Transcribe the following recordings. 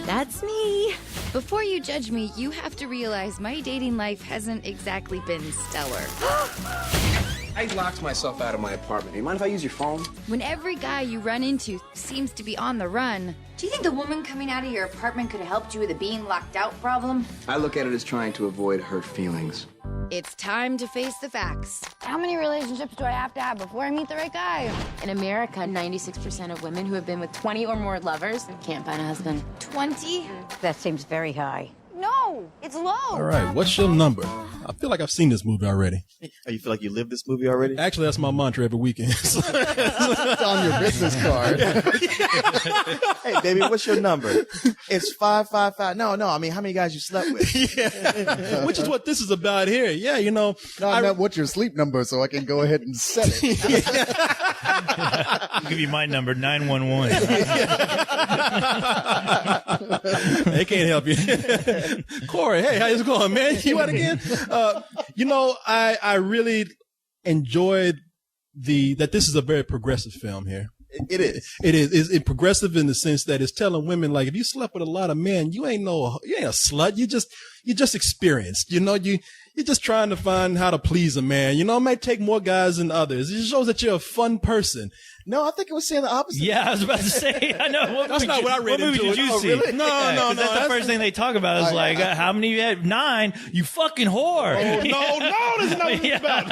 That's me. Before you judge me, you have to realize my dating life hasn't exactly been stellar. I locked myself out of my apartment. Do you mind if I use your phone? When every guy you run into seems to be on the run. Do you think the woman coming out of your apartment could have helped you with the being locked out problem? I look at it as trying to avoid hurt feelings. It's time to face the facts. How many relationships do I have to have before I meet the right guy? In America, 96% of women who have been with 20 or more lovers can't find a husband. 20? That seems very high. No, it's low. All right, what's your number? I feel like I've seen this movie already. Oh, you feel like you lived this movie already? Actually, that's my mantra every weekend. It's on your business card. Hey, baby, what's your number? It's 555. No, I mean, how many guys you slept with? Yeah, which is what this is about here. Yeah, you know. No, I meant what's your sleep number so I can go ahead and set it. I'll give you my number, 911. They can't help you. Corey, hey, how's it going, man? You out again? You know, I really enjoyed that this is a very progressive film here. It is. It is. It's progressive in the sense that it's telling women, like, if you slept with a lot of men, you ain't a slut. You just experienced. You know, you're just trying to find how to please a man. You know, it might take more guys than others. It just shows that you're a fun person. No, I think it was saying the opposite. Yeah, I was about to say. I know. That's not what I read into it. What movie did you see? Really? No. That's the first thing they talk about is like, how many you had? 9? You fucking whore. Oh, no, that's not what it's about.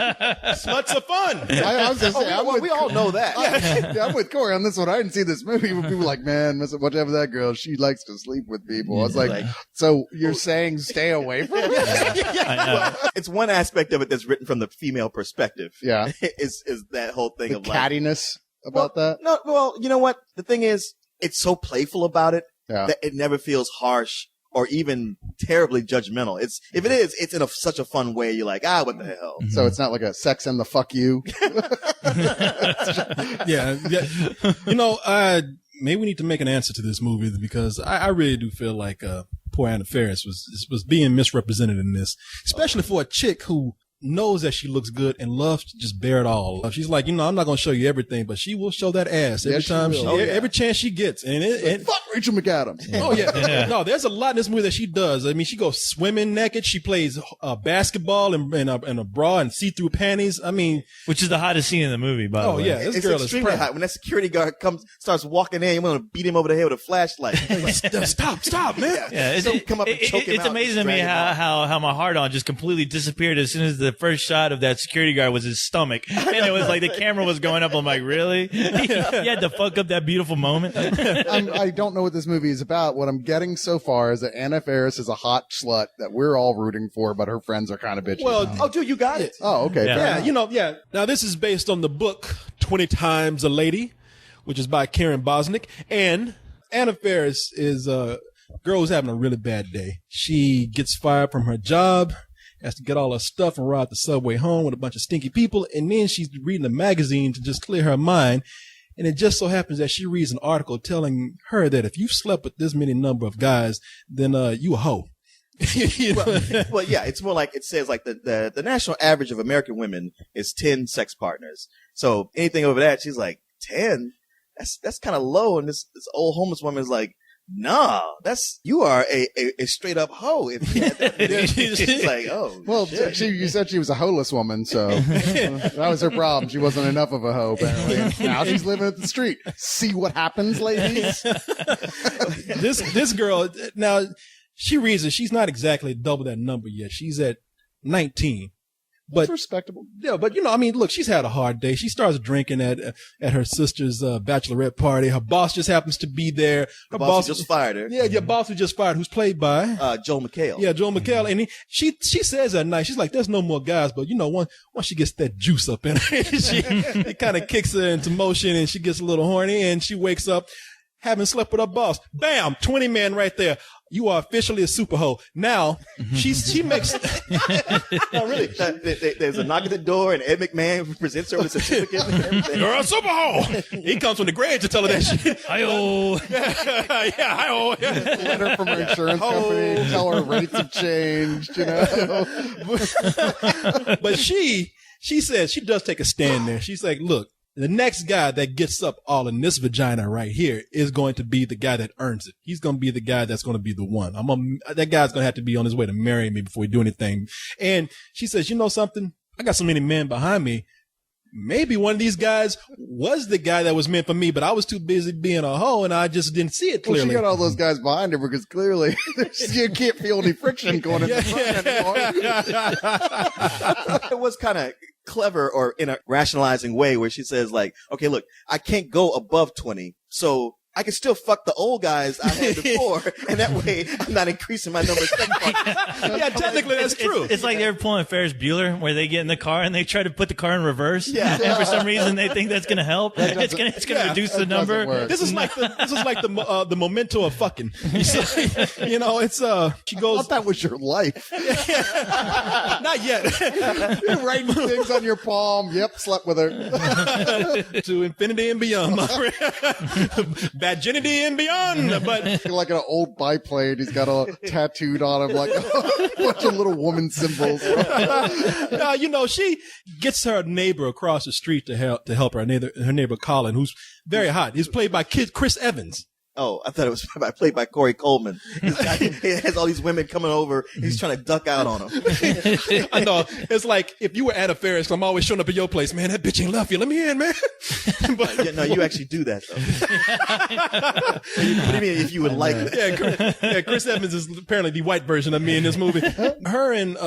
Sluts are fun. I was going to say, we all know that. Yeah, I'm with Corey on this one. I didn't see this movie when people were like, man, whatever that girl, she likes to sleep with people. I was like, so you're saying stay away from her? I know. It's one aspect of it that's written from the female perspective. Yeah. Is that whole thing The of like cattiness about that? No, well, you know what? The thing is, it's so playful about it Yeah. that it never feels harsh or even terribly judgmental. If it is, it's in such a fun way. You're like, what the hell? So it's not like a sex and the fuck you. Yeah. You know, maybe we need to make an answer to this movie because I really do feel like poor Anna Faris was being misrepresented in this, especially for a chick who knows that she looks good and loves to just bear it all. She's like, I'm not going to show you everything, but she will show that ass every time every chance she gets. And fuck Rachel McAdams. Oh yeah. No, there's a lot in this movie that she does. I mean, she goes swimming naked. She plays basketball in a bra and see-through panties. I mean, Which is the hottest scene in the movie, by the way. oh yeah, this It's girl is extremely pregnant. hot. When that security guard starts walking in, you want to beat him over the head with a flashlight. Stop, man. Yeah, Come up and choke him it's out amazing to and me drag him out. how my heart on just completely disappeared as soon as the first shot of that security guard was his stomach, and it was like the camera was going up. I'm like, really? You had to fuck up that beautiful moment. I don't know what this movie is about. What I'm getting so far is that Anna Faris is a hot slut that we're all rooting for, but her friends are kind of bitchy. Well, Oh, dude, you got it. oh, okay. Yeah. fair Yeah, enough. Now, this is based on the book 20 Times a Lady, which is by Karen Bosnick. And Anna Faris is a girl who's having a really bad day. She gets fired from her job, has to get all her stuff and ride the subway home with a bunch of stinky people. And then she's reading a magazine to just clear her mind. And it just so happens that she reads an article telling her that if you've slept with this many number of guys, then you a hoe. You know? Well, yeah, it's more like it says like the national average of American women is 10 sex partners. So anything over that, she's like 10. That's kind of low. And this old homeless woman is like, nah, you are a straight up hoe. If you had that. She's like, oh, Well, shit. you said she was a hoeless woman, so that was her problem. She wasn't enough of a hoe, apparently. Now she's living at the street. See what happens, ladies? This girl, now she reads it. She's not exactly double that number yet. She's at 19. That's But respectable. yeah, but I mean, look, she's had a hard day. She starts drinking at her sister's bachelorette party. Her boss just happens to be there. Her The boss who just fired her. Yeah, your boss who just fired, who's played by Joel McHale. Yeah, Joel McHale. And she says at night, she's like, there's no more guys, but once she gets that juice up in her, it kind of kicks her into motion and she gets a little horny and she wakes up having slept with her boss. Bam! 20 men right there. You are officially a super hoe. Now, she makes... No, really. There's a knock at the door and Ed McMahon presents her with a certificate and everything. You're a super hoe. He comes from the grave to tell her that shit. Hi-oh. Yeah, hi-oh. Letter from her insurance company. Tell her rates have changed, But she says, she does take a stand there. She's like, look, The next guy that gets up all in this vagina right here is going to be the guy that earns it. He's going to be the guy that's going to be the one. That guy's going to have to be on his way to marry me before we do anything. And she says, you know something? I got so many men behind me. Maybe one of these guys was the guy that was meant for me, but I was too busy being a hoe and I just didn't see it clearly. Well, she got all those guys behind her because clearly you can't feel any friction going in the front anymore. It was kind of clever, or in a rationalizing way, where she says like, okay, look, I can't go above 20, so I can still fuck the old guys I had before, and that way I'm not increasing my number of sex partners. Yeah, technically that's true. It's like they were pulling Ferris Bueller, where they get in the car and they try to put the car in reverse. Yeah. And for some reason they think that's going to help. It's going to reduce the number. work. This is like the memento of fucking. You know, it's she I goes thought that was your life. not yet You're writing things on your palm. Yep, slept with her. to infinity and beyond, my friend. Vaginity and beyond. But Like an old biplane. He's got a tattooed on him like a bunch of little woman symbols. you know, she gets her neighbor across the street to help her neighbor Colin, who's very hot. He's played by Chris Evans. Oh, I thought it was played by Corey Coleman. This guy, he has all these women coming over. He's trying to duck out on them. I know. It's like if you were Anna Faris, I'm always showing up at your place. Man, that bitch ain't left you. Let me in, man. But Yeah, no, you actually do that though. What do you mean if you would like that? Chris Evans is apparently the white version of me in this movie. Her and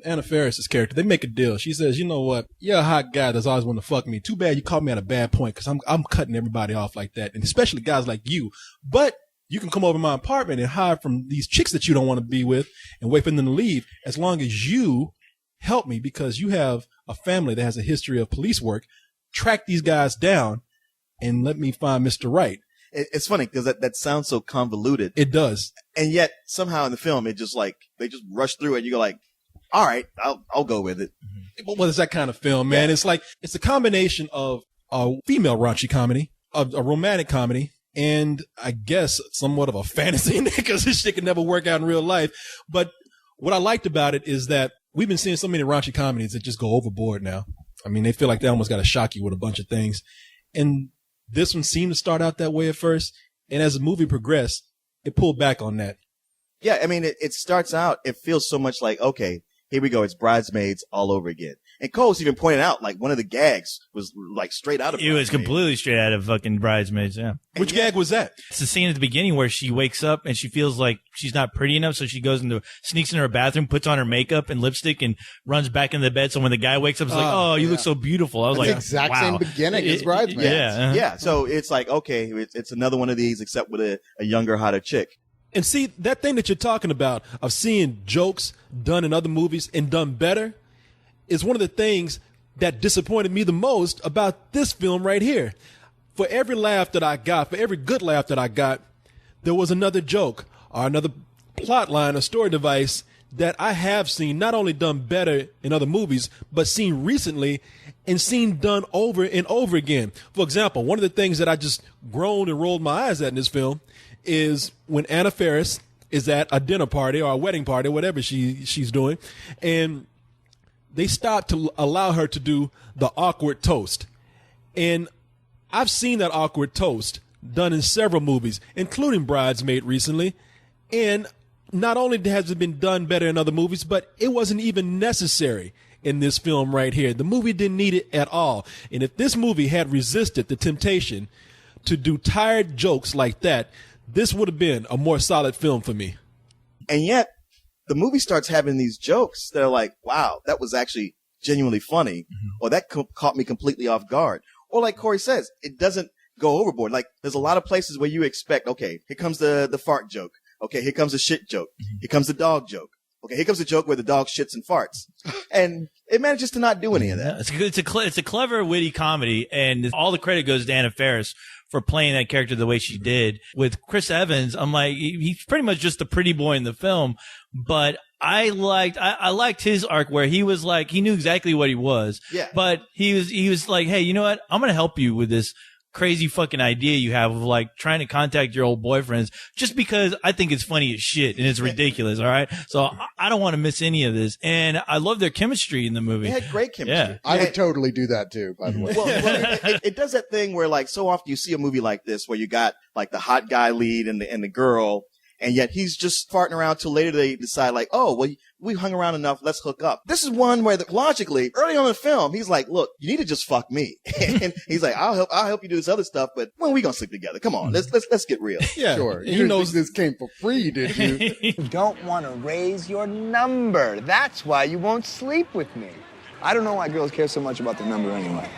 Anna Faris's character, they make a deal. She says, you know what? You're a hot guy that's always wanting to fuck me. Too bad you caught me at a bad point, because I'm cutting everybody off like that, and especially guys like you. But you can come over to my apartment and hide from these chicks that you don't want to be with and wait for them to leave, as long as you help me, because you have a family that has a history of police work. Track these guys down and let me find Mr. Right. It's funny because that sounds so convoluted. It does. And yet somehow in the film, it just like, they just rush through it. And you go like, all right, I'll go with it. Well, it's that kind of film, man. It's like, it's a combination of a female raunchy comedy, of a romantic comedy, and I guess somewhat of a fantasy, because this shit can never work out in real life. But what I liked about it is that we've been seeing so many raunchy comedies that just go overboard now. I mean, they feel like they almost got to shock you with a bunch of things. And this one seemed to start out that way at first. And as the movie progressed, it pulled back on that. Yeah, I mean, it starts out, it feels so much like, okay, here we go. It's Bridesmaids all over again. And Cole's even pointed out, like, one of the gags was like straight out of It was Bridesmaids. completely straight out of fucking Bridesmaids, yeah. Which gag was that? It's the scene at the beginning where she wakes up and she feels like she's not pretty enough, so she sneaks into her bathroom, puts on her makeup and lipstick, and runs back into the bed. So when the guy wakes up, it's like, oh, you look so beautiful. I was That's like, the exact wow. same beginning as Bridesmaids. Yeah. Yeah, so it's like, okay, it's another one of these, except with a younger, hotter chick. And see, that thing that you're talking about of seeing jokes done in other movies and done better is one of the things that disappointed me the most about this film right here. For every laugh that I got, for every good laugh that I got, there was another joke or another plot line or story device that I have seen not only done better in other movies, but seen recently and seen done over and over again. For example, one of the things that I just groaned and rolled my eyes at in this film is when Anna Faris is at a dinner party or a wedding party, whatever she's doing, and they stop to allow her to do the awkward toast. And I've seen that awkward toast done in several movies, including Bridesmaid recently. And not only has it been done better in other movies, but it wasn't even necessary in this film right here. The movie didn't need it at all. And if this movie had resisted the temptation to do tired jokes like that, this would have been a more solid film for me. And yet, the movie starts having these jokes that are like, wow, that was actually genuinely funny. Mm-hmm. Or that caught me completely off guard. Or like Corey says, it doesn't go overboard. Like, there's a lot of places where you expect, okay, here comes the fart joke. Okay, here comes the shit joke. Mm-hmm. Here comes the dog joke. Okay, here comes the joke where the dog shits and farts. And it manages to not do any of that. It's a clever, witty comedy, and all the credit goes to Anna Faris for playing that character the way she did. With Chris Evans, I'm like, he's pretty much just the pretty boy in the film, but I liked his arc where he was like, he knew exactly what he was. Yeah. But he was like, hey, you know what? I'm going to help you with this crazy fucking idea you have of like trying to contact your old boyfriends just because I think it's funny as shit and it's ridiculous. All right. So I don't want to miss any of this. And I love their chemistry in the movie. They had great chemistry. Yeah. I would totally do that too, by the way. Well, it does that thing where like so often you see a movie like this where you got like the hot guy lead and the girl, and yet he's just farting around till later they decide like, oh, well, we hung around enough, let's hook up. This is one where logically, early on in the film, he's like, look, you need to just fuck me. And he's like, I'll help you do this other stuff, but when are we gonna sleep together? Come on, let's get real. Yeah, Sure. and You he didn't knows think this came for free, did you? You don't want to raise your number. That's why you won't sleep with me. I don't know why girls care so much about their number anyway.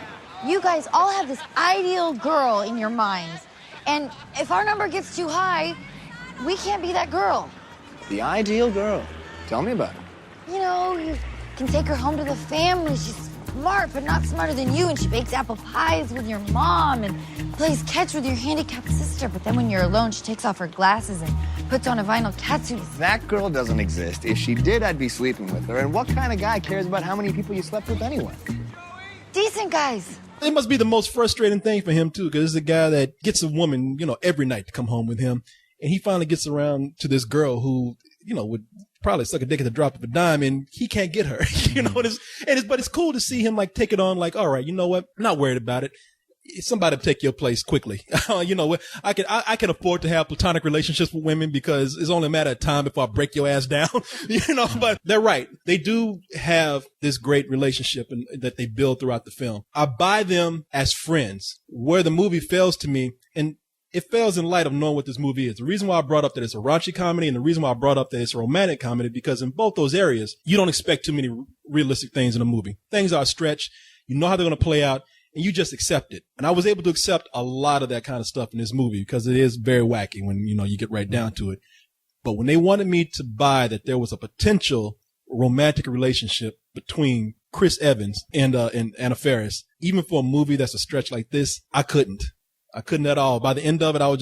You guys all have this ideal girl in your minds. And if our number gets too high, we can't be that girl. The ideal girl. Tell me about it. You know, you can take her home to the family. She's smart, but not smarter than you. And she bakes apple pies with your mom and plays catch with your handicapped sister. But then when you're alone, she takes off her glasses and puts on a vinyl catsuit. That girl doesn't exist. If she did, I'd be sleeping with her. And what kind of guy cares about how many people you slept with anyway? Decent guys. it must be the most frustrating thing for him too, because it's a guy that gets a woman, every night to come home with him. And he finally gets around to this girl who, would probably suck a dick at the drop of a dime, and he can't get her, but it's cool to see him like take it on, like, all right, you know what? I'm not worried about it. Somebody take your place quickly. I can afford to have platonic relationships with women because it's only a matter of time before I break your ass down, but they're right. They do have this great relationship that they build throughout the film. I buy them as friends. Where the movie fails to me, and it fails in light of knowing what this movie is. The reason why I brought up that it's a raunchy comedy and the reason why I brought up that it's a romantic comedy, because in both those areas, you don't expect too many realistic things in a movie. Things are a stretch. You know how they're going to play out, and you just accept it. And I was able to accept a lot of that kind of stuff in this movie because it is very wacky when, you get right down to it. But when they wanted me to buy that there was a potential romantic relationship between Chris Evans and Anna Faris, even for a movie that's a stretch like this, I couldn't at all. By the end of it, I was